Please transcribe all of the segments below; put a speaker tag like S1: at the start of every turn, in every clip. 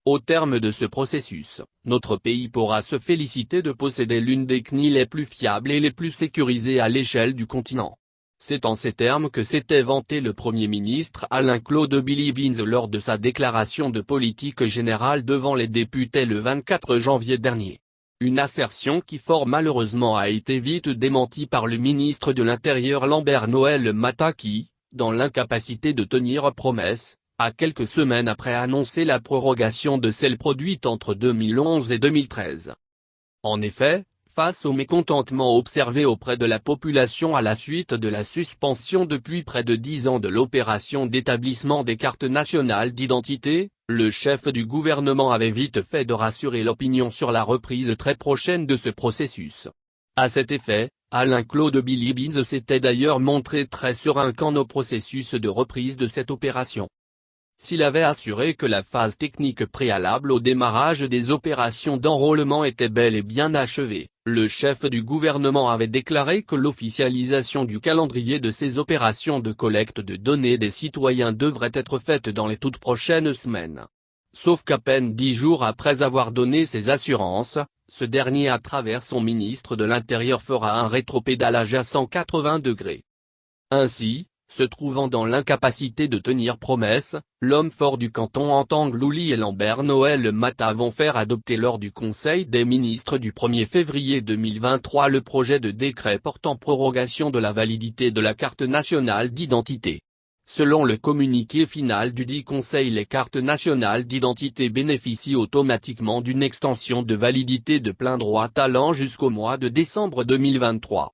S1: Au terme de ce processus, notre pays pourra se féliciter de posséder l'une des CNI les plus fiables et les plus sécurisées à l'échelle du continent. C'est en ces termes que s'était vanté le Premier ministre Alain-Claude Bilibine lors de sa déclaration de politique générale devant les députés le 24 janvier dernier. Une assertion qui fort malheureusement a été vite démentie par le ministre de l'Intérieur Lambert Noël Matta qui, dans l'incapacité de tenir promesse, a quelques semaines après annoncé la prorogation de celle produite entre 2011 et 2013. En effet, face au mécontentement observé auprès de la population à la suite de la suspension depuis près de 10 ans de l'opération d'établissement des cartes nationales d'identité, le chef du gouvernement avait vite fait de rassurer l'opinion sur la reprise très prochaine de ce processus. À cet effet, Alain-Claude Bilibine s'était d'ailleurs montré très serein quant au processus de reprise de cette opération. S'il avait assuré que la phase technique préalable au démarrage des opérations d'enrôlement était bel et bien achevée, le chef du gouvernement avait déclaré que l'officialisation du calendrier de ces opérations de collecte de données des citoyens devrait être faite dans les toutes prochaines semaines. Sauf qu'à peine 10 jours après avoir donné ces assurances, ce dernier à travers son ministre de l'Intérieur fera un rétropédalage à 180 degrés. Ainsi, se trouvant dans l'incapacité de tenir promesse, l'homme fort du canton Entanglouli et Lambert Noël Matta vont faire adopter lors du Conseil des ministres du 1er février 2023 le projet de décret portant prorogation de la validité de la carte nationale d'identité. Selon le communiqué final du dit Conseil, les cartes nationales d'identité bénéficient automatiquement d'une extension de validité de plein droit allant jusqu'au mois de décembre 2023.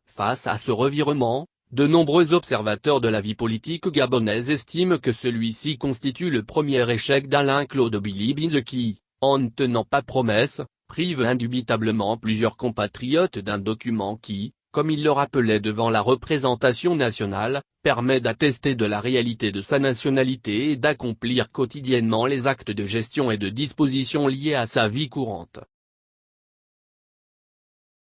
S1: Face à ce revirement, de nombreux observateurs de la vie politique gabonaise estiment que celui-ci constitue le premier échec d'Alain-Claude Bilibine qui, en ne tenant pas promesse, prive indubitablement plusieurs compatriotes d'un document qui, comme il le rappelait devant la représentation nationale, permet d'attester de la réalité de sa nationalité et d'accomplir quotidiennement les actes de gestion et de disposition liés à sa vie courante.